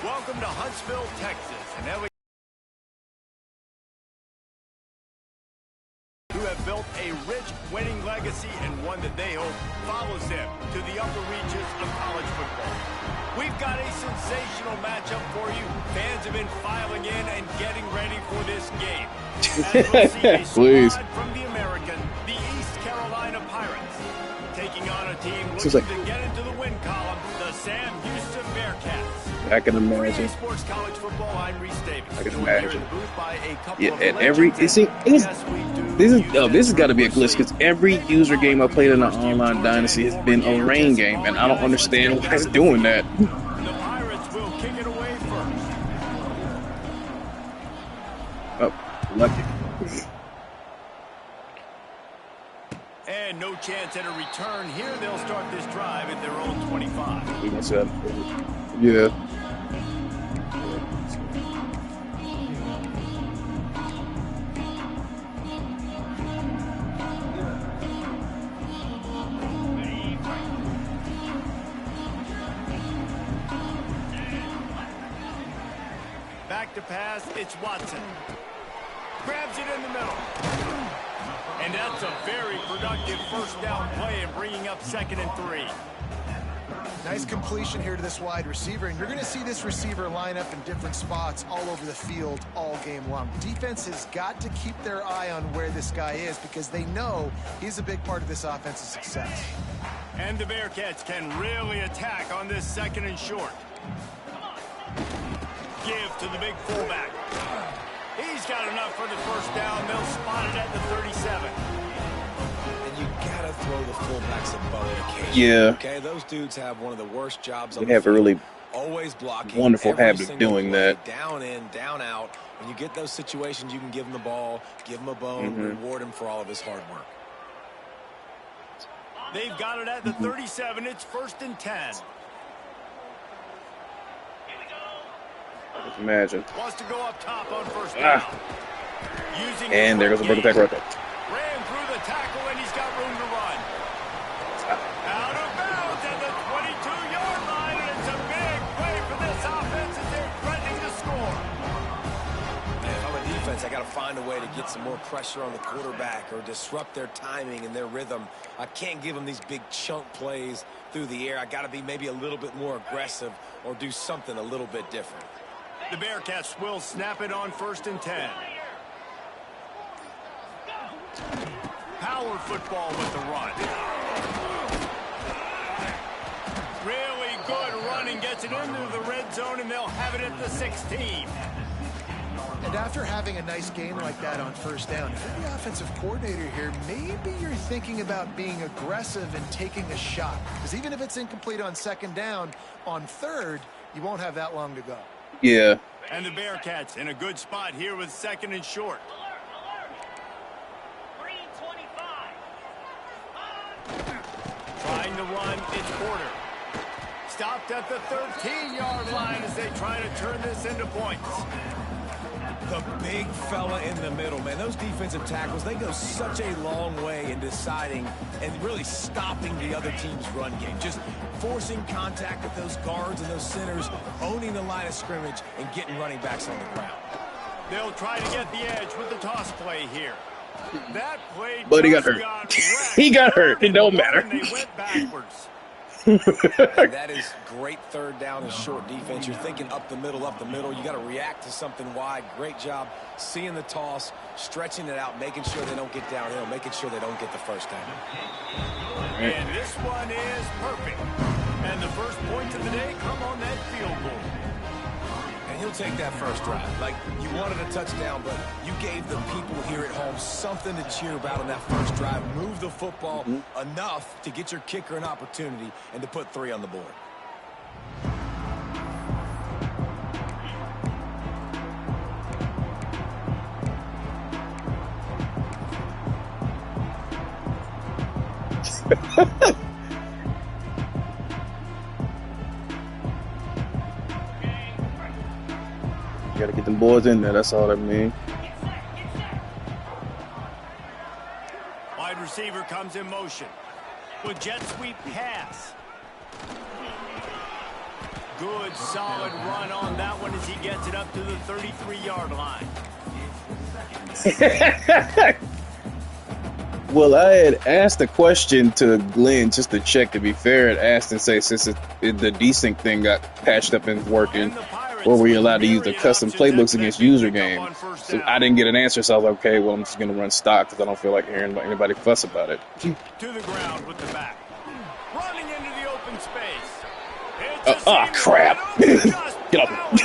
Welcome to Huntsville, Texas, and who have built a rich winning legacy and one that they hope follows them to the upper reaches of college football. We've got a sensational matchup for you. Fans have been filing in and getting ready for this game. As we'll see a squad from the American, the East Carolina Pirates, taking on a team looking to get into the win column, the Sam Houston Bearcats. I can imagine. Sports College Football, I'm Reese Davis. I can imagine. Yeah, at every this has got to be a glitch because every user game I played in the online dynasty has been a rain game, and I don't understand why it's doing that. The Pirates will kick it away first. Oh, lucky. And no chance at a return here. They'll start this drive at their own 25. We gonna set. Yeah. Back to pass, it's Watson. Grabs it in the middle. And that's a very productive first down play and bringing up 2nd and 3. Nice completion here to this wide receiver, and you're going to see this receiver line up in different spots all over the field all game long. Defense has got to keep their eye on where this guy is because they know he's a big part of this offense's success. And the Bearcats can really attack on this 2nd and short. Give to the big fullback. He's got enough for the first down. They'll spot it at the 37. And you gotta throw the fullbacks a bone occasionally. Yeah. Okay, those dudes have one of the worst jobs. They have a really always blocking. Wonderful habit of doing that. Down in, down out. When you get those situations, you can give him the ball, give him a bone, reward him for all of his hard work. They've got it at the 37. It's 1st and 10. Imagine. Wants to go up top on first down. And there goes a broken tackle right there. Ran through the tackle and he's got room to run. Out of bounds at the 22-yard line, and it's a big play for this offense as they're threatening to score. If I'm a defense, I got to find a way to get some more pressure on the quarterback or disrupt their timing and their rhythm. I can't give them these big chunk plays through the air. I got to be maybe a little bit more aggressive or do something a little bit different. The Bearcats will snap it on 1st and 10. Power football with the run. Really good running, gets it into the red zone, and they'll have it at the 16. And after having a nice game like that on first down, if you're the offensive coordinator here, maybe you're thinking about being aggressive and taking a shot. Because even if it's incomplete on 2nd down, on 3rd, you won't have that long to go. Yeah. And the Bearcats in a good spot here with 2nd and short. Trying to run, it's Porter. Stopped at the 13-yard line as they try to turn this into points. The big fella in the middle, man. Those defensive tackles, they go such a long way in deciding and really stopping the other team's run game. Just forcing contact with those guards and those centers, owning the line of scrimmage, and getting running backs on the ground. They'll try to get the edge with the toss play here. That play but he got hurt. He got hurt. It don't matter. They went backwards. That is great 3rd down and short defense. You're thinking up the middle. You got to react to something wide. Great job seeing the toss, stretching it out, making sure they don't get downhill, making sure they don't get the first down. And this one is perfect. And the first points of the day come on that field goal. And he'll take that first drive. Like, you wanted a touchdown, but you gave the people here at home something to cheer about on that first drive. Move the football enough to get your kicker an opportunity and to put 3 on the board. You got to get them boys in there. That's all I mean. Wide receiver comes in motion. With jet sweep pass. good, solid run on that one as he gets it up to the 33-yard line. Well, I had asked a question to Glenn just to check, to be fair, and asked and say, since the desync thing got patched up and working, or were you allowed to use the custom playbooks against user games? So I didn't get an answer, so I was like, okay, well, I'm just going to run stock because I don't feel like hearing anybody fuss about it. To the ground with the back. Running into the open space. Oh, crap. Get up. Past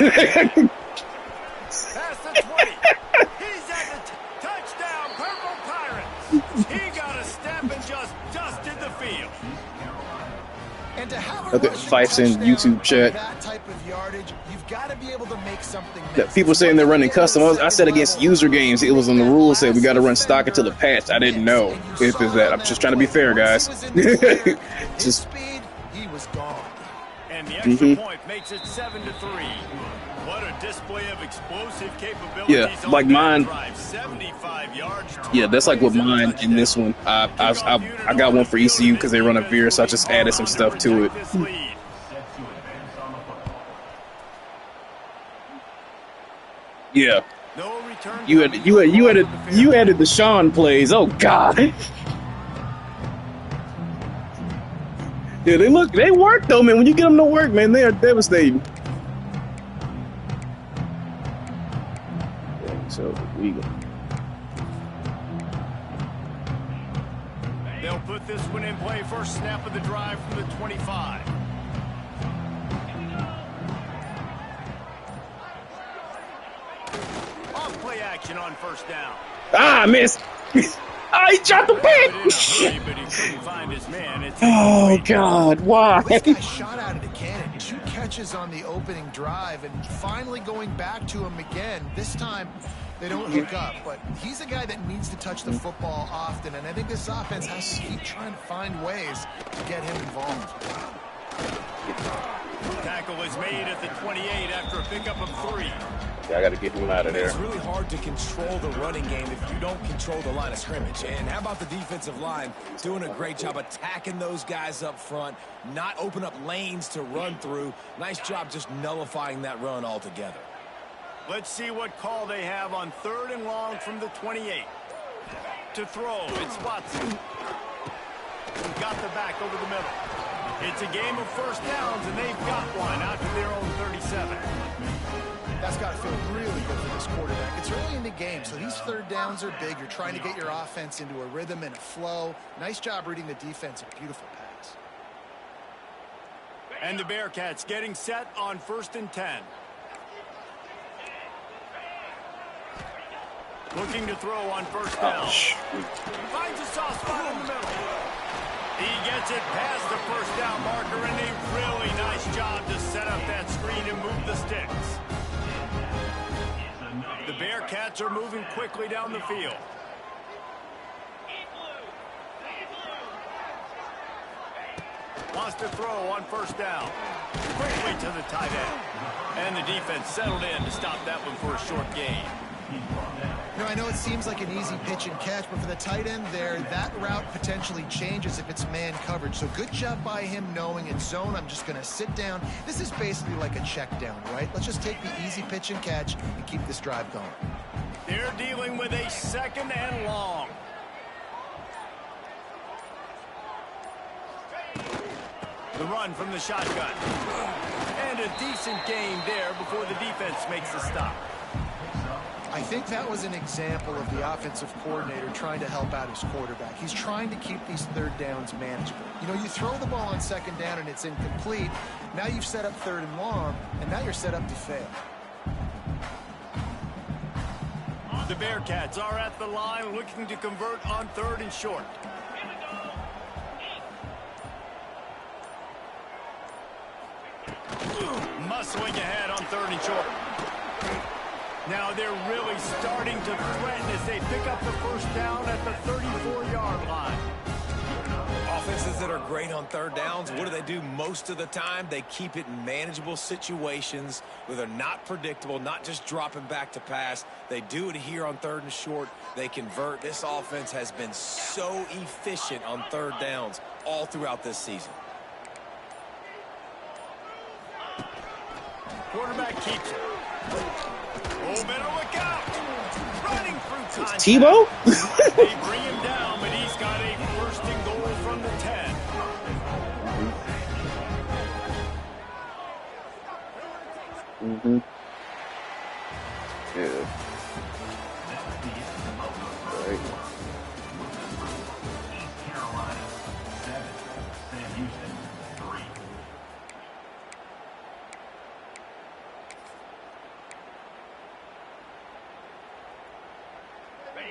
the 20. He's at the touchdown, Purple Pirates. He got a step and just dusted the field. And to have a Okay, Fife's in YouTube chat. That type of yardage, you've got to be able to make something. People saying they're running custom. I said against user games, it was on the rules said we got to run stock until the patch. I didn't know if it's that. I'm just trying to be fair, guys. Just speed, he was gone. And the extra point makes it 7-3. What a display of explosive capabilities. Yeah, like mine. 75 yards. Yeah, that's like what mine in this one. I got one for ECU because they run a veer, so I just added some stuff to it. Yeah. You added the Sean plays. Oh God. Yeah, they work though, man. When you get them to work, man, they are devastating. So we go. They'll put this one in play. First snap of the drive from the 25. Off play action on first down. Ah, miss. He dropped the pick. Oh God, why? This guy shot out of the cannon. 2 catches on the opening drive, and finally going back to him again. This time, they don't hook up, but he's a guy that needs to touch the football often, and I think this offense has to keep trying to find ways to get him involved. Tackle is made at the 28 after a pickup of 3. Yeah, I got to get him out of there. It's really hard to control the running game if you don't control the line of scrimmage. And how about the defensive line doing a great job attacking those guys up front, not open up lanes to run through. Nice job just nullifying that run altogether. Let's see what call they have on 3rd and long from the 28. To throw, it's Watson. Got the back over the middle. It's a game of first downs, and they've got one out to their own 37. That's got to feel really good for this quarterback. It's early in the game, so these 3rd downs are big. You're trying to get your offense into a rhythm and a flow. Nice job reading the defense. A beautiful pass. And the Bearcats getting set on 1st and 10. Looking to throw on first down. Finds a soft spot in the middle. He gets it past the first down marker, and a really nice job to set up that screen and move the sticks. The Bearcats are moving quickly down the field. Wants to throw on first down. Quickly to the tight end. And the defense settled in to stop that one for a short gain. You know, I know it seems like an easy pitch and catch, but for the tight end there, that route potentially changes if it's man coverage. So good job by him knowing in zone, I'm just going to sit down. This is basically like a check down, right? Let's just take the easy pitch and catch and keep this drive going. They're dealing with a 2nd and long. The run from the shotgun. And a decent gain there before the defense makes the stop. I think that was an example of the offensive coordinator trying to help out his quarterback. He's trying to keep these 3rd downs manageable. You know, you throw the ball on 2nd down and it's incomplete. Now you've set up 3rd and long, and now you're set up to fail. The Bearcats are at the line looking to convert on 3rd and short. Muscling ahead on 3rd and short. Now they're really starting to threaten as they pick up the first down at the 34-yard line. Offenses that are great on 3rd downs, what do they do most of the time? They keep it in manageable situations where they're not predictable, not just dropping back to pass. They do it here on 3rd and short. They convert. This offense has been so efficient on 3rd downs all throughout this season. Quarterback keeps it. Oh, better look out. Running through contact. Tebow? They bring him down, but he's got a first and goal from the 10. Mm-hmm. Yeah. Right.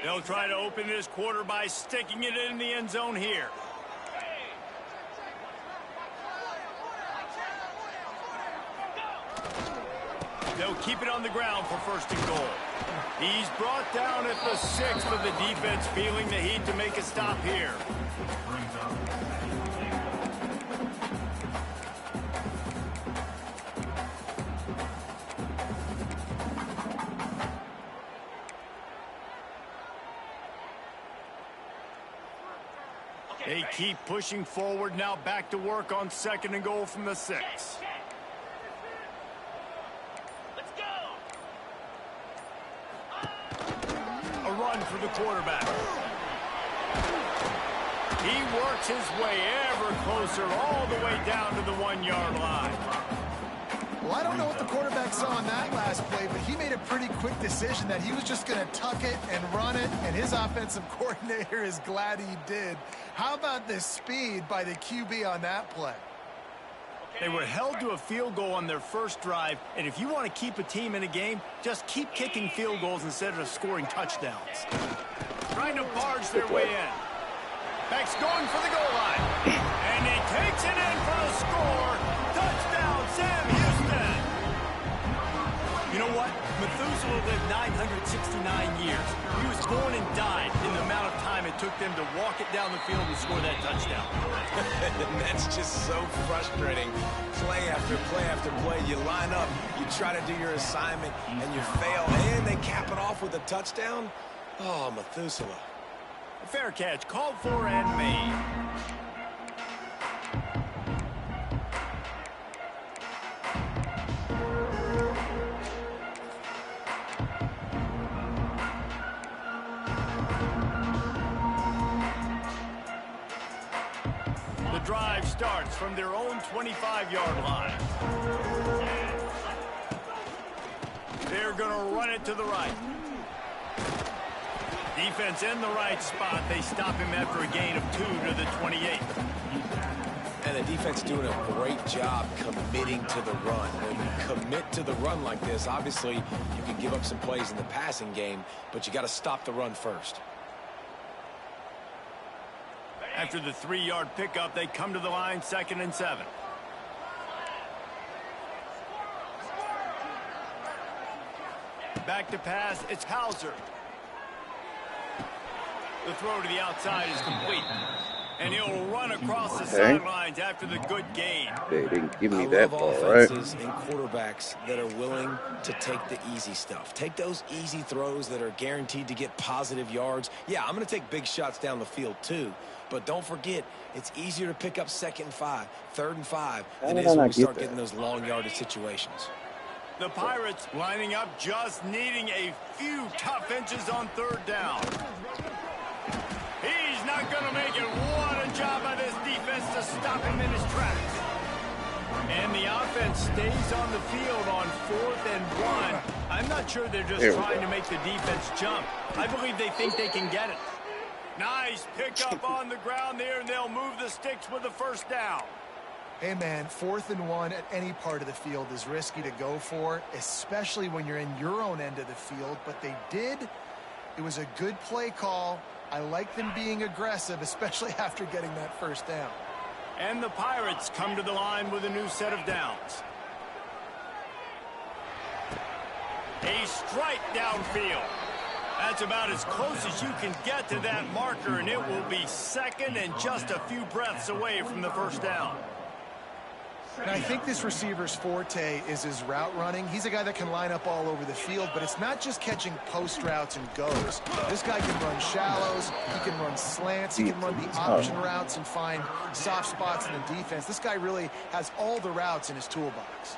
They'll try to open this quarter by sticking it in the end zone here. They'll keep it on the ground for first and goal. He's brought down at the 6 with the defense feeling the heat to make a stop here. They keep pushing forward, now back to work on second and goal from the 6. Let's go. A run for the quarterback. He works his way ever closer all the way down to the 1-yard line. Well, I don't know what the quarterback saw on that last play, but he made a pretty quick decision that he was just going to tuck it and run it, and his offensive coordinator is glad he did. How about the speed by the QB on that play? They were held to a field goal on their first drive, and if you want to keep a team in a game, just keep kicking field goals instead of scoring touchdowns. Trying to barge their way in. Beck's going for the goal line. And he takes it in for the score. Touchdown, Sam Houston. You know what? Methuselah lived 969 years. He was born and died in the amount of time it took them to walk it down the field and score that touchdown. That's just so frustrating. Play after play after play. You line up, you try to do your assignment, and you fail, and they cap it off with a touchdown? Oh, Methuselah. A fair catch, called for and made. The drive starts from their own 25-yard line. They're going to run it to the right. Defense in the right spot. They stop him after a gain of 2 to the 28. And the defense doing a great job committing to the run. When you commit to the run like this, obviously you can give up some plays in the passing game, but you got to stop the run first. After the 3-yard pickup, they come to the line, 2nd and 7. Back to pass, it's Hauser. The throw to the outside is complete. And he'll run across the sidelines after the good gain. They didn't give me I that love ball, right? offenses and quarterbacks that are willing to take the easy stuff. Take those easy throws that are guaranteed to get positive yards. Yeah, I'm going to take big shots down the field too. But don't forget, it's easier to pick up 2nd and 5, 3rd and 5 than it is when we start getting those long yardage situations. The Pirates lining up, just needing a few tough inches on 3rd down. He's not going to make it. What a job by this defense to stop him in his tracks. And the offense stays on the field on 4th and 1. I'm not sure they're just trying to make the defense jump. I believe they think they can get it. Nice pickup on the ground there, and they'll move the sticks with the 1st down. Hey, man, 4th and 1 at any part of the field is risky to go for, especially when you're in your own end of the field. But they did. It was a good play call. I like them being aggressive, especially after getting that 1st down. And the Pirates come to the line with a new set of downs. A strike downfield. That's about as close as you can get to that marker, and it will be 2nd and just a few breaths away from the 1st down. And I think this receiver's forte is his route running. He's a guy that can line up all over the field, but it's not just catching post routes and goes. This guy can run shallows, he can run slants, he can run the option routes and find soft spots in the defense. This guy really has all the routes in his toolbox.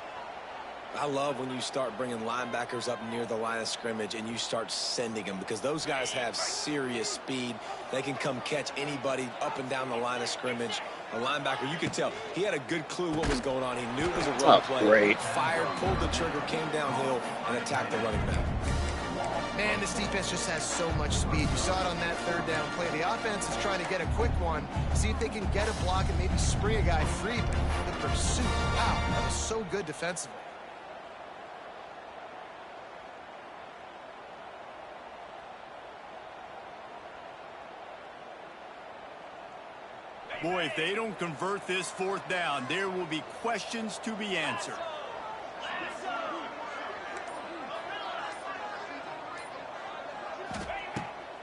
I love when you start bringing linebackers up near the line of scrimmage and you start sending them, because those guys have serious speed. They can come catch anybody up and down the line of scrimmage. A linebacker, you could tell he had a good clue what was going on. He knew it was a run play. Great. Fired, pulled the trigger, came downhill, and attacked the running back. Man, this defense just has so much speed. You saw it on that third down play. The offense is trying to get a quick one, see if they can get a block and maybe spring a guy free. But the pursuit, wow, that was so good defensively. Boy, if they don't convert this fourth down, there will be questions to be answered.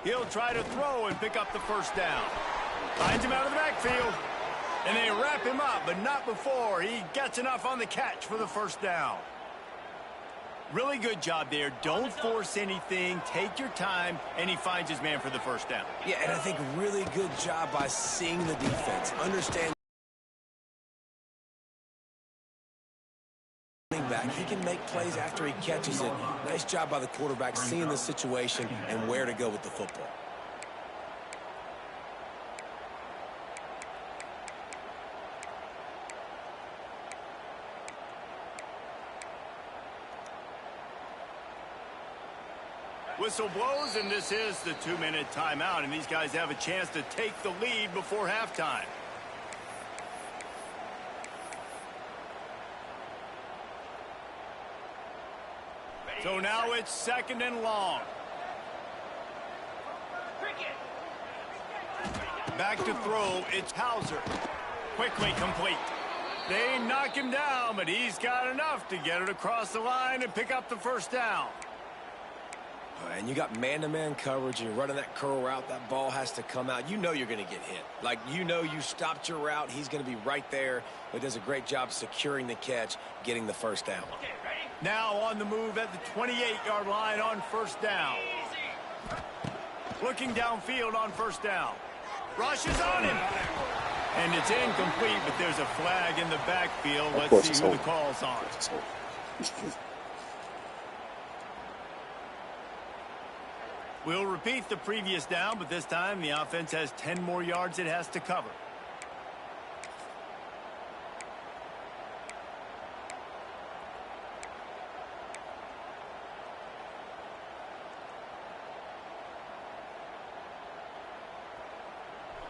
He'll try to throw and pick up the first down. Finds him out of the backfield. And they wrap him up, but not before he gets enough on the catch for the first down. Really good job there. Don't force anything. Take your time, and he finds his man for the first down. Yeah, and I think really good job by seeing the defense. Understand back. He can make plays after he catches it. Nice job by the quarterback seeing the situation and where to go with the football. Whistle blows, and this is the 2-minute timeout, and these guys have a chance to take the lead before halftime. So now it's 2nd and long. Back to throw, it's Hauser. Quickly complete. They knock him down, but he's got enough to get it across the line and pick up the first down. And you got man-to-man coverage, and you're running that curl route. That ball has to come out. You know you're going to get hit. Like, you know you stopped your route. He's going to be right there. But does a great job securing the catch, getting the first down. Now on the move at the 28-yard line on first down. Looking downfield on first down. Rushes on him. And it's incomplete, but there's a flag in the backfield. Let's see who the call's on. We'll repeat the previous down, but this time the offense has 10 more yards it has to cover.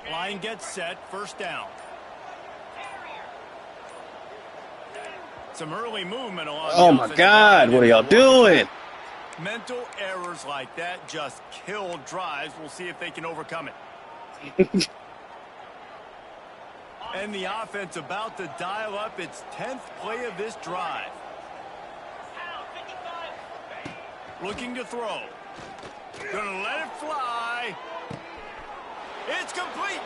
Line gets set, first down. Some early movement along Oh my God, what are y'all doing? Mental errors like that just kill drives. We'll see if they can overcome it. And the offense about to dial up its 10th play of this drive. Looking to throw. Gonna let it fly. It's complete.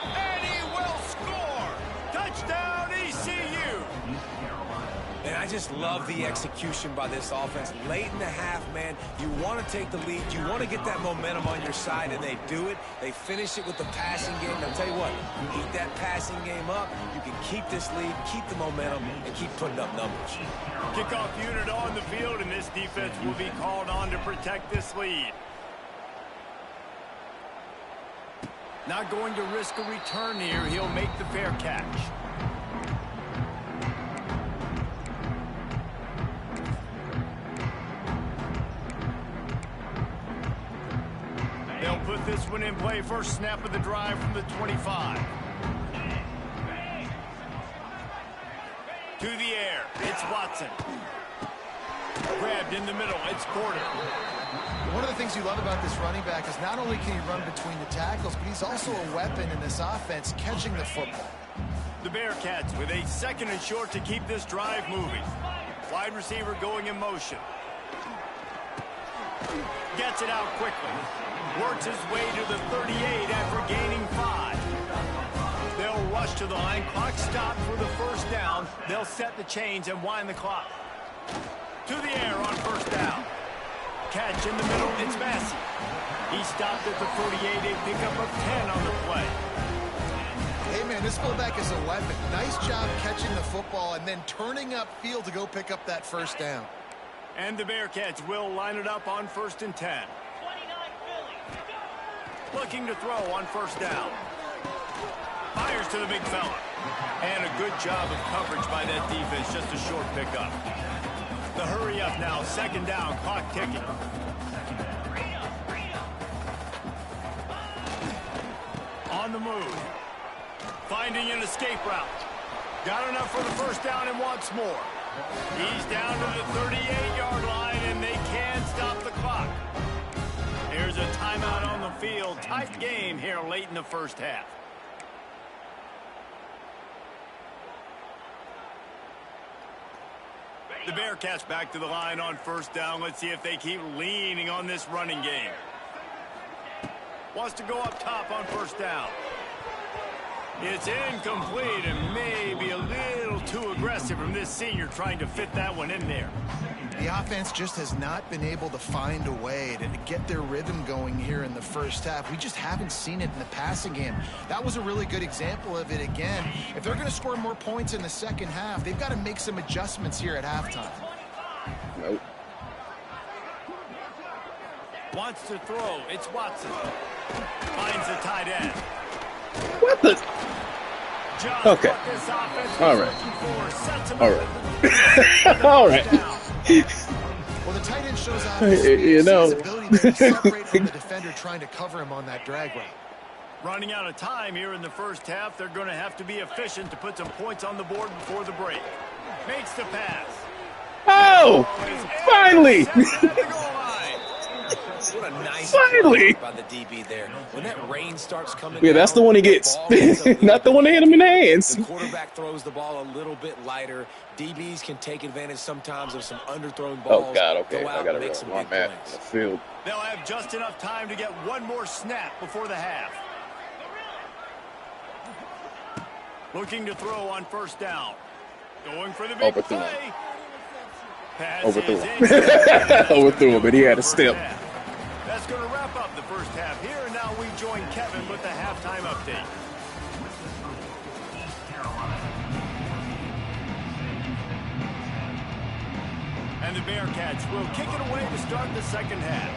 And he will score. Touchdown ECU. And I just love the execution by this offense. Late in the half, man, you want to take the lead. You want to get that momentum on your side, and they do it. They finish it with the passing game. And I'll tell you what, you keep that passing game up, you can keep this lead, keep the momentum, and keep putting up numbers. Kickoff unit on the field, and this defense will be called on to protect this lead. Not going to risk a return here. He'll make the fair catch. They'll put this one in play. First snap of the drive from the 25. To the air. It's Watson. Grabbed in the middle. It's Porter. One of the things you love about this running back is not only can he run between the tackles, but he's also a weapon in this offense, catching the football. The Bearcats with a 2nd and short to keep this drive moving. Wide receiver going in motion. Gets it out quickly. Works his way to the 38 after gaining 5. They'll rush to the line. Clock stopped for the first down. They'll set the chains and wind the clock. To the air on first down. Catch in the middle. It's Massey. He stopped at the 38, a pickup of 10 on the play. Hey, man, Man, this fullback is a weapon. Nice job catching the football and then turning upfield to go pick up that first down. And the Bearcats will line it up on 1st and 10. Looking to throw on 1st down. Fires to the big fella. And a good job of coverage by that defense. Just a short pickup. The hurry up now. 2nd down. Clock ticking. On the move. Finding an escape route. Got enough for the 1st down and wants more. He's down to the 38-yard line, and they can't stop the clock. Here's a timeout on the field. Tight game here late in the 1st half. The Bearcats back to the line on 1st down. Let's see if they keep leaning on this running game. Wants to go up top on 1st down. It's incomplete and maybe a little too aggressive from this senior trying to fit that one in there. The offense just has not been able to find a way to get their rhythm going here in the 1st half. We just haven't seen it in the passing game. That was a really good example of it again. If they're going to score more points in the 2nd half, they've got to make some adjustments here at halftime. Nope. Wants to throw. It's Watson. Finds the tight end. What the? Just okay. All right. All right. All right. Well, the tight end shows off his you know. his ability to separate from the defender trying to cover him on that drag route. Running out of time here in the 1st half. They're going to have to be efficient to put some points on the board before the break. Makes the pass. Oh! Finally! What a nice Finally! by the DB there. When that rain starts coming Yeah, that's the one he gets. Not the one that hit him in the hands. The quarterback throws the ball a little bit lighter. DBs can take advantage sometimes of some underthrown balls. Oh, God, okay. Go out I got to and make realize some where big I'm at in plays. the field. They'll have just enough time to get one more snap before the half. Looking to throw on 1st down. Going for the big Overthrew him. play. Pass Overthrew is him. in. Overthrew him, but he had a step. That's going to wrap up the 1st half here, and now we join Kevin with the halftime update. And the Bearcats will kick it away to start the 2nd half.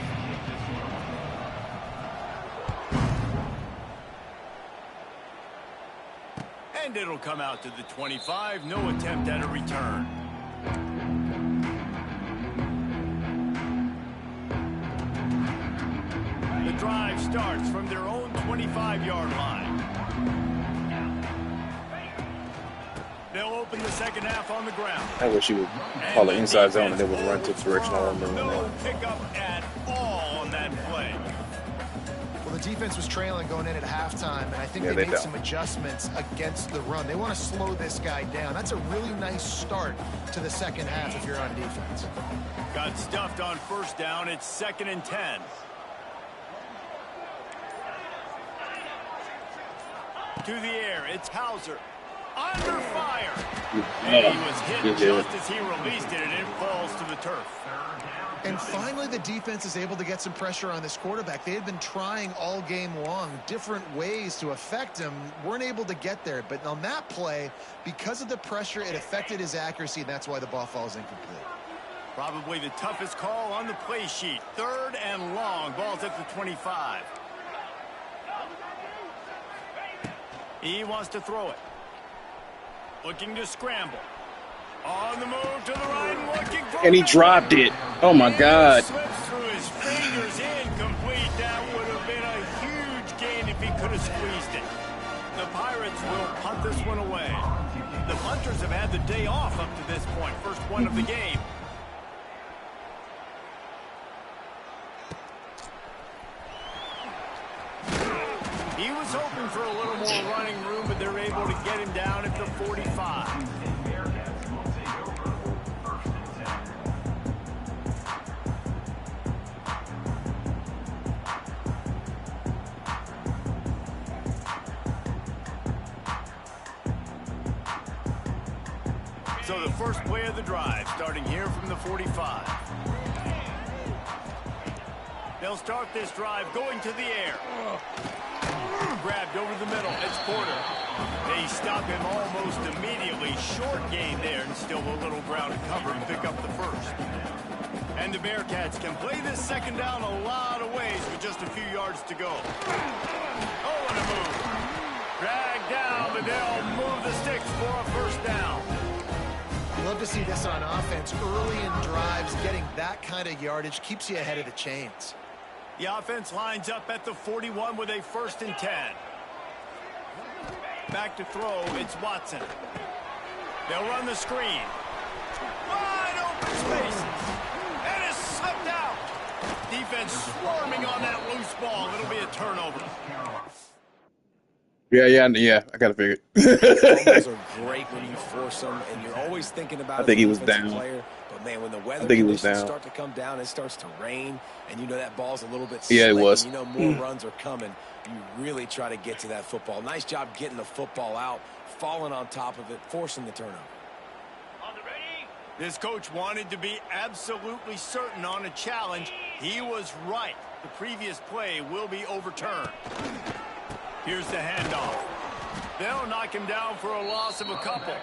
And it'll come out to the 25. No attempt at a return. The drive starts from their own 25-yard line. They'll open the 2nd half on the ground. I wish you would call the inside zone and they would run to the direction I want them to run. No pickup at all on that play. Well, the defense was trailing going in at halftime, and I think they made some adjustments against the run. They want to slow this guy down. That's a really nice start to the 2nd half if you're on defense. Got stuffed on 1st down. It's 2nd and 10. To the air, it's Hauser. Under fire. And he was hit just as he released it, and it falls to the turf. And finally, the defense is able to get some pressure on this quarterback. They had been trying all game long, different ways to affect him, weren't able to get there. But on that play, because of the pressure, it affected his accuracy, and that's why the ball falls incomplete. Probably the toughest call on the play sheet. 3rd and long. Ball's at the 25. He wants to throw it. Looking to scramble. On the move to the right, looking for And he dropped it. Oh, my God. Slips through his fingers, incomplete. That would have been a huge gain if he could have squeezed it. The Pirates will punt this one away. The punters have had the day off up to this point. First one of the game. He was hoping for a little more running room, but they're able to get him down at the 45. So the first play of the drive, starting here from the 45. They'll start this drive going to the air. grabbed over the middle. It's Porter. They stop him almost immediately. Short gain there, and still a little ground to cover to pick up the first. And the Bearcats can play this second down a lot of ways with just a few yards to go. Oh, and a move. Dragged down, but they'll move the sticks for a first down. Love to see this on offense. Early in drives, getting that kind of yardage keeps you ahead of the chains. The offense lines up at the 41 with a 1st and 10. Back to throw, it's Watson. They'll run the screen. Wide open spaces. And it's slipped out. Defense swarming on that loose ball. It'll be a turnover. Yeah. I gotta figure Those it. are great when you force them, and you're always thinking about I think he was down. Player. But man, when the weather conditions start to come down, it starts to rain, and you know that ball's a little bit Yeah, it slick, was. and you know more runs are coming. You really try to get to that football. Nice job getting the football out, falling on top of it, forcing the turnover. This coach wanted to be absolutely certain on a challenge. He was right. The previous play will be overturned. Here's the handoff. They'll knock him down for a loss of a couple.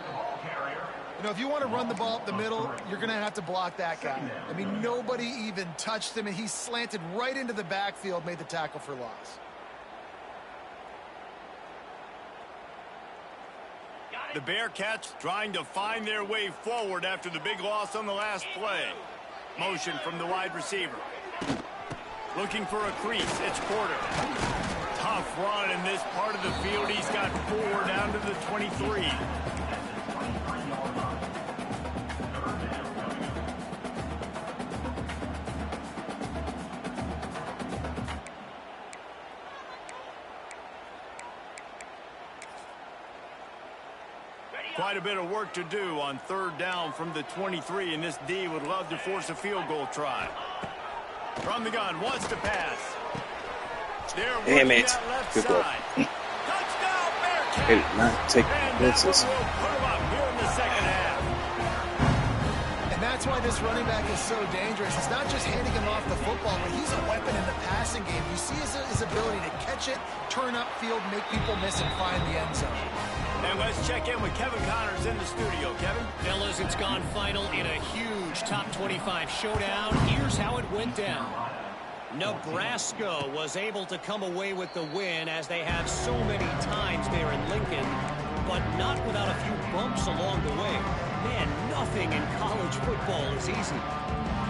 You know, if you want to run the ball up the middle, you're going to have to block that guy. I mean, nobody even touched him, and he slanted right into the backfield, made the tackle for loss. The Bearcats trying to find their way forward after the big loss on the last play. Motion from the wide receiver. Looking for a crease. It's Porter. Tough run in this part of the field. He's got 4 down to the 23. Quite a bit of work to do on 3rd down from the 23, and this D would love to force a field goal try. From the gun, wants to pass. Damn it. Good work. Touchdown, Bearcats. They did not take blitzes. Will put him up here in the second half. And that's why this running back is so dangerous. It's not just handing him off the football, but he's a weapon in the passing game. You see his ability to catch it, turn upfield, make people miss, and find the end zone. And let's check in with Kevin Connors in the studio. Kevin? Fellas, it's gone final in a huge top 25 showdown. Here's how it went down. Nebraska was able to come away with the win, as they have so many times there in Lincoln, but not without a few bumps along the way. Man, nothing in college football is easy.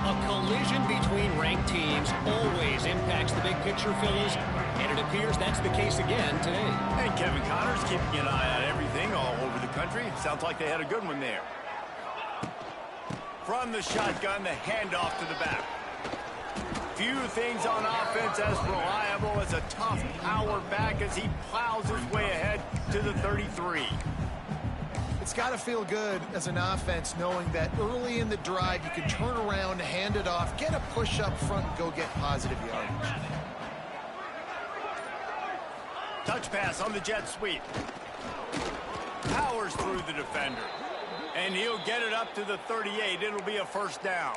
A collision between ranked teams always impacts the big picture, fellas, and it appears that's the case again today. And Kevin Connors keeping an eye on everything all over the country. Sounds like they had a good one there. From the shotgun, the handoff to the back. Few things on offense as reliable as a tough power back as he plows his way ahead to the 33. It's got to feel good as an offense knowing that early in the drive you can turn around, hand it off, get a push up front, and go get positive yardage. Touch pass on the jet sweep. Powers through the defender. And he'll get it up to the 38. It'll be a first down.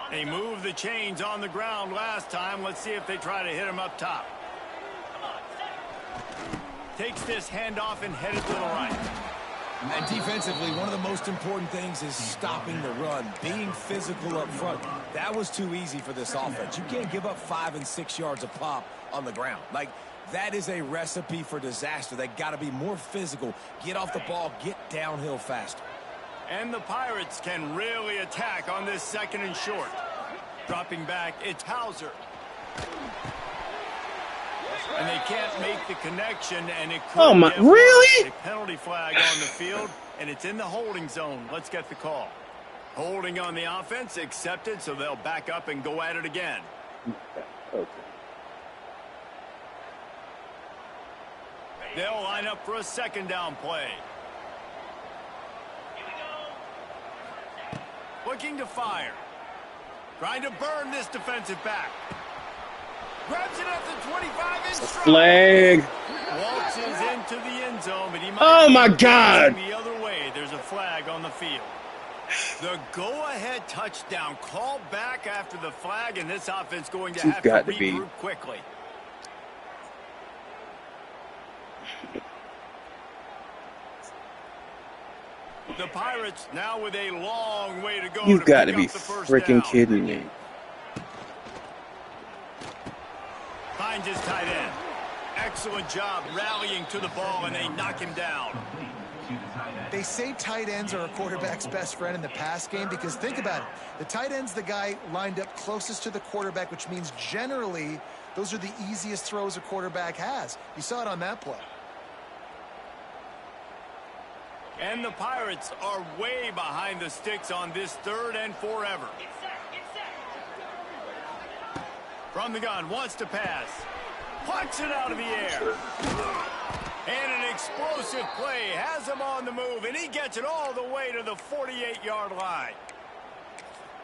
They moved the chains on the ground last time. Let's see if they try to hit him up top. Takes this handoff and headed to the right. And defensively, one of the most important things is stopping the run, being physical up front. That was too easy for this offense. You can't give up 5 and 6 yards a pop on the ground. Like, that is a recipe for disaster. They got to be more physical, get off the ball, get downhill faster. And the Pirates can really attack on this 2nd and short. Dropping back, it's Hauser. And they can't make the connection, and it could really? A penalty flag on the field, and it's in the holding zone. Let's get the call. Holding on the offense, accepted, so they'll back up and go at it again. Okay. They'll line up for a 2nd down play. Looking to fire. Trying to burn this defensive back. Grabs it at the 25 in stride. Flag. Waltzes into the end zone, but he might Oh my God. the other way. There's a flag on the field. The go-ahead touchdown called back after the flag, and this offense going to You've have to got to be. regroup quickly. The Pirates now with a long way to go. You've got to pick be up the first freaking down. kidding me. Finds his tight end. Excellent job rallying to the ball, and they knock him down. They say tight ends are a quarterback's best friend in the pass game because think about it. The tight end's the guy lined up closest to the quarterback, which means generally those are the easiest throws a quarterback has. You saw it on that play. And the Pirates are way behind the sticks on this 3rd and forever. From the gun, wants to pass. Plucks it out of the air. And an explosive play has him on the move, and he gets it all the way to the 48-yard line.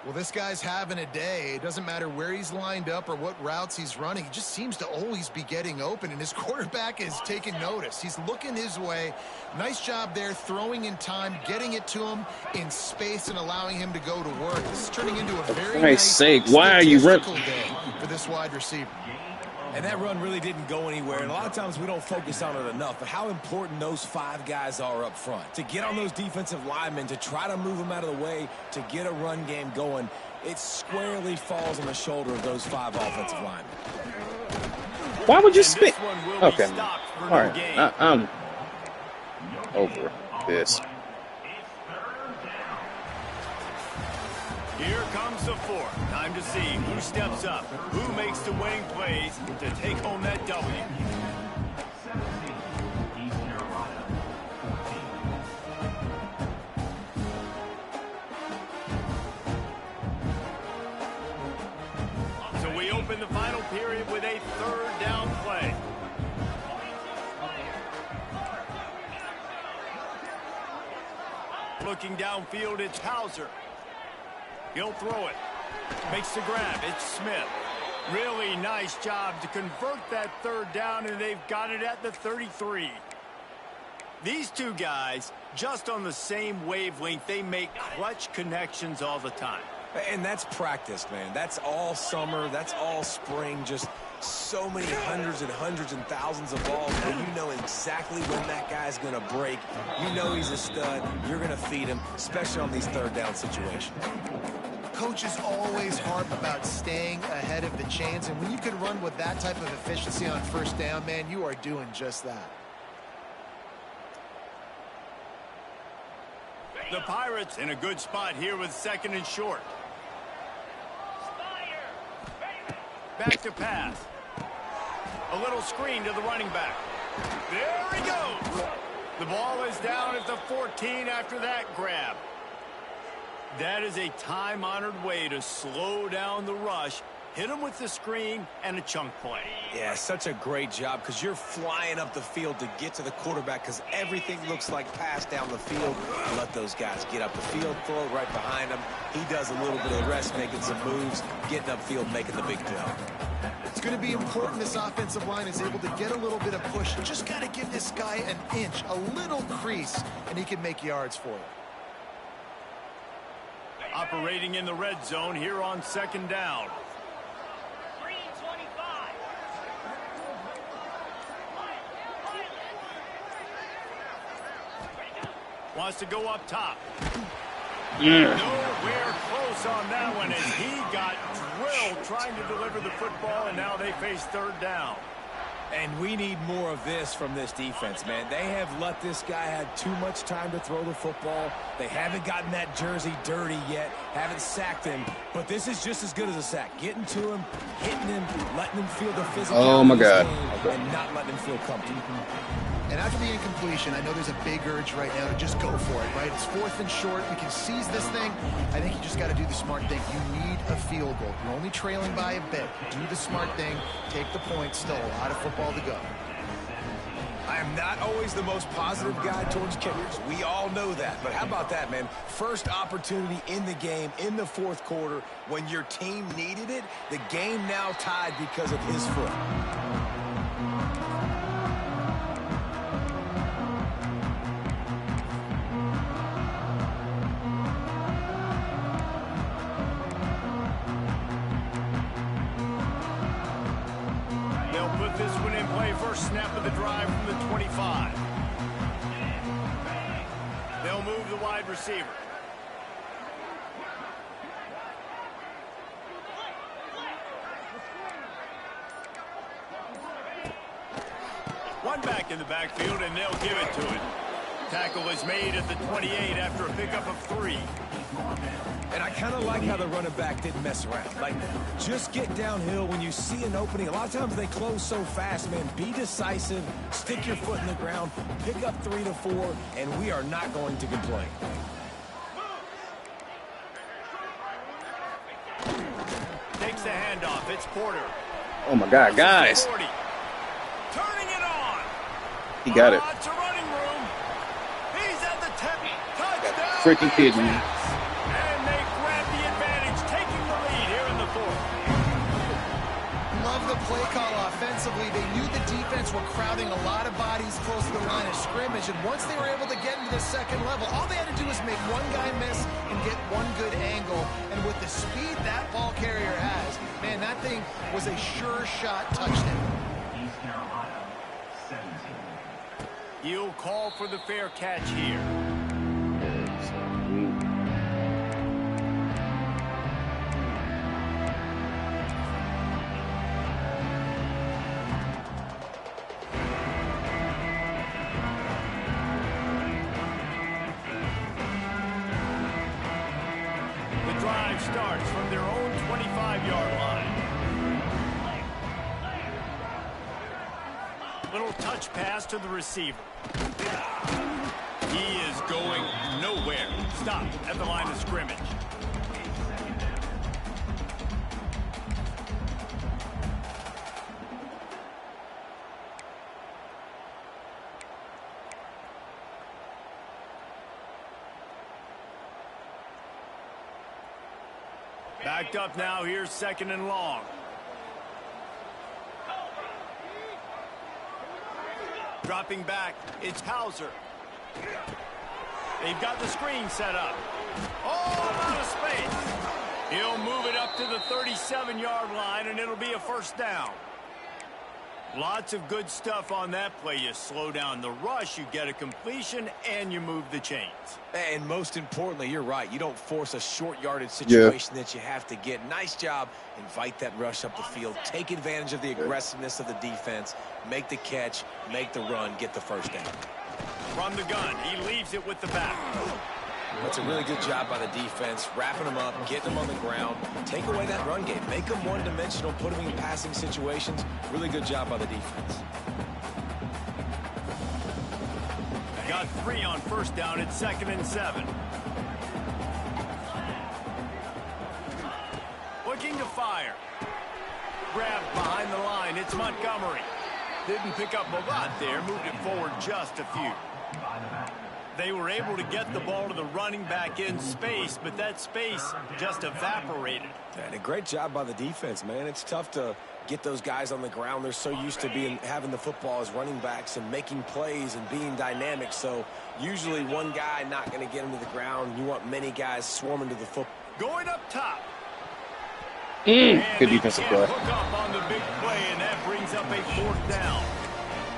Well, this guy's having a day. It doesn't matter where he's lined up or what routes he's running. He just seems to always be getting open, and his quarterback is taking notice. He's looking his way. Nice job there, throwing in time, getting it to him in space, and allowing him to go to work. This is turning into a very nice sake, why are you statistical day for this wide receiver. And that run really didn't go anywhere. And a lot of times we don't focus on it enough. But how important those 5 guys are up front. To get on those defensive linemen, to try to move them out of the way, to get a run game going, it squarely falls on the shoulder of those 5 offensive linemen. Why would you spit? Okay. All right. I'm over this. Here comes the 4th. Time to see who steps up, who makes the winning plays to take home that W. So we open the final period with a 3rd down play. Looking downfield, it's Hauser. He'll throw it. Makes the grab. It's Smith. Really nice job to convert that 3rd down, and they've got it at the 33. These two guys, just on the same wavelength, they make clutch connections all the time. And that's practice, man. That's all summer. That's all spring. Just so many hundreds and thousands of balls where you know exactly when that guy's going to break. You know he's a stud. You're going to feed him, especially on these 3rd down situations. Coaches always harp about staying ahead of the chains, and when you can run with that type of efficiency on 1st down, man, you are doing just that. The Pirates in a good spot here with 2nd and short. Back to pass. A little screen to the running back. There he goes. The ball is down at the 14 after that grab. That is a time-honored way to slow down the rush, hit him with the screen, and a chunk play. Yeah, such a great job because you're flying up the field to get to the quarterback because everything looks like pass down the field. Let those guys get up the field, throw it right behind him. He does a little bit of the rest, making some moves, getting upfield, making the big play. It's going to be important this offensive line is able to get a little bit of push. You just got to give this guy an inch, a little crease, and he can make yards for you. Operating in the red zone here on 2nd down. Wants to go up top. Nowhere close on that one, and he got drilled trying to deliver the football, and now they face 3rd down. And we need more of this from this defense, man. They have let this guy have too much time to throw the football. They haven't gotten that jersey dirty yet, haven't sacked him. But this is just as good as a sack. Getting to him, hitting him, letting him feel the physical. Oh, my God. And not letting him feel comfortable. And after the incompletion, I know there's a big urge right now to just go for it, right? It's 4th and short. We can seize this thing. I think you just got to do the smart thing. You need a field goal. You're only trailing by a bit. Do the smart thing. Take the point. Still a lot of football to go. I am not always the most positive guy towards kickers. We all know that. But how about that, man? First opportunity in the game, in the 4th quarter, when your team needed it, the game now tied because of his foot. play, first snap of the drive from the 25. They'll move the wide receiver. One back in the backfield, and they'll give it to it. Tackle is made at the 28 after a pickup of 3. And I kind of like how the running back didn't mess around. Like, just get downhill when you see an opening. A lot of times they close so fast, man. Be decisive, stick your foot in the ground, pick up 3 to 4, and we are not going to complain. Takes the handoff. It's Porter. Oh, my God, guys. Turning it on. He got it. Lots of running room. He's at the 10. Touchdown. Freaking kidding me. And they grab the advantage, taking the lead here in the 4th. Love the play call offensively. They knew the defense were crowding a lot of bodies close to the line of scrimmage, and once they were able to get into the second level, all they had to do was make one guy miss and get one good angle. And with the speed that ball carrier has, man, that thing was a sure shot touchdown. He'll call for the fair catch here. The drive starts from their own 25-yard line. Little touch pass to the receiver. He is going nowhere. Stop at the line of scrimmage. Backed up now. Here's 2nd and long. Dropping back, it's Hauser. They've got the screen set up. Oh, out of space. He'll move it up to the 37-yard line, and it'll be a first down. Lots of good stuff on that play. You slow down the rush, you get a completion, and you move the chains. And most importantly, you're right. You don't force a short yardage situation that you have to get. Nice job. Invite that rush up the field. Take advantage of the aggressiveness of the defense. Make the catch. Make the run. Get the first down. From the gun, he leaves it with the back. That's a really good job by the defense. Wrapping them up, getting them on the ground. Take away that run game. Make them one-dimensional. Put them in passing situations. Really good job by the defense. Got 3 on first down. It's 2nd and 7. Looking to fire. Grabbed behind the line. It's Montgomery. Didn't pick up a lot there. Moved it forward just a few. They were able to get the ball to the running back in space, but that space just evaporated. And a great job by the defense, man. It's tough to get those guys on the ground. They're so used to having the football as running backs and making plays and being dynamic. So usually one guy not going to get them to the ground. You want many guys swarming to the football. Going up top. Good defensive play. Hook up on the big play, and that brings up a 4th down.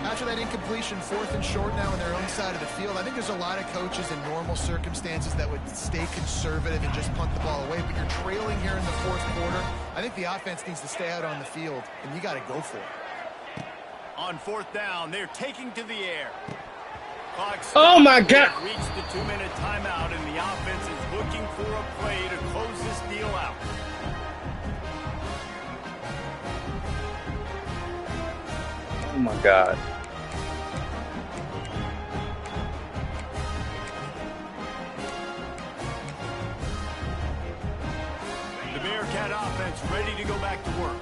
After that incompletion, 4th and short now on their own side of the field, I think there's a lot of coaches in normal circumstances that would stay conservative and just punt the ball away. But you're trailing here in the 4th quarter. I think the offense needs to stay out on the field, and you got to go for it. On 4th down, they're taking to the air. Oh, my God. Reached the 2-minute timeout, and the offense is looking for a play to close this deal out. Oh, my God. The Bearcat offense ready to go back to work.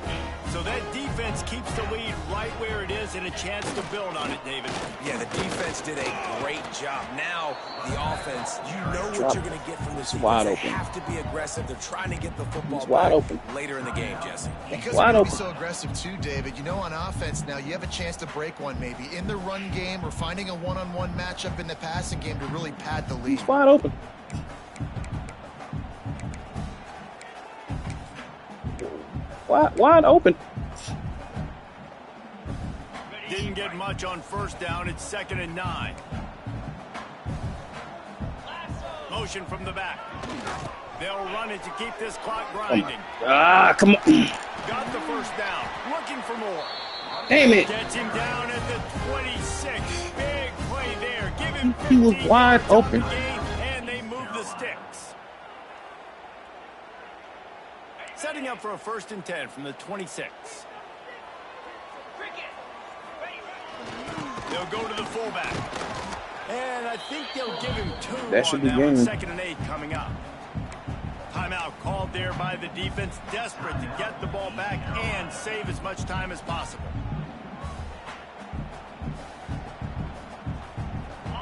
So that defense keeps the lead right where it is and a chance to build on it, David. Yeah, the defense did a great job. Now, the offense, you know what you're going to get from this defense. They have to be aggressive. They're trying to get the football back later in the game, Jesse. Because they're going to be so aggressive too, David. You know, on offense now, you have a chance to break one maybe in the run game or finding a one-on-one matchup in the passing game to really pad the lead. He's wide open. Wide open. much on first down. It's 2nd and 9. Motion from the back. They'll run it to keep this clock grinding. Come on. Got the first down. Looking for more. Damn it. Gets him down at the 26. Big play there. Give him 15. He was wide open. And they move the sticks. Setting up for a 1st and 10 from the 26. They'll go to the fullback. And I think they'll give him 2 That should on be that one. game. 2nd and 8 coming up. Timeout called there by the defense, desperate to get the ball back and save as much time as possible.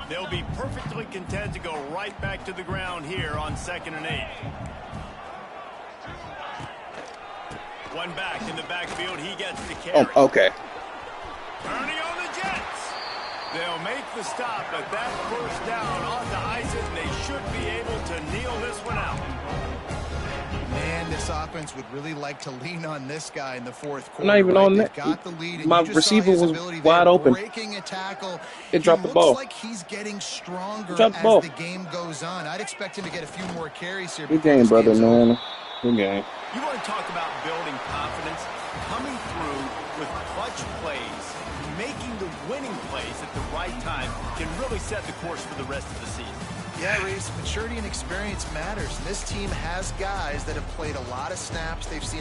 They'll be perfectly content to go right back to the ground here on 2nd and 8. One back in the backfield. He gets the carry. Oh, okay. Turning on the Jets. They'll make the stop, but that first down ought to ice it, and they should be able to kneel this one out. Man, this offense would really like to lean on this guy in the 4th quarter. Not even on that. Got the lead, and My you just receiver saw his was ability wide there, open. breaking a tackle. It dropped the ball. Looks like he's getting stronger Dropped the as ball. the game goes on. I'd expect him to get a few more carries here. Good before game, this brother, game's over. man. Good game. You want to talk about building confidence, coming through with clutch plays, making the winning plays at the right time can really set the course for the rest of the season. Yeah, Reese, maturity and experience matters. And this team has guys that have played a lot of snaps. They've seen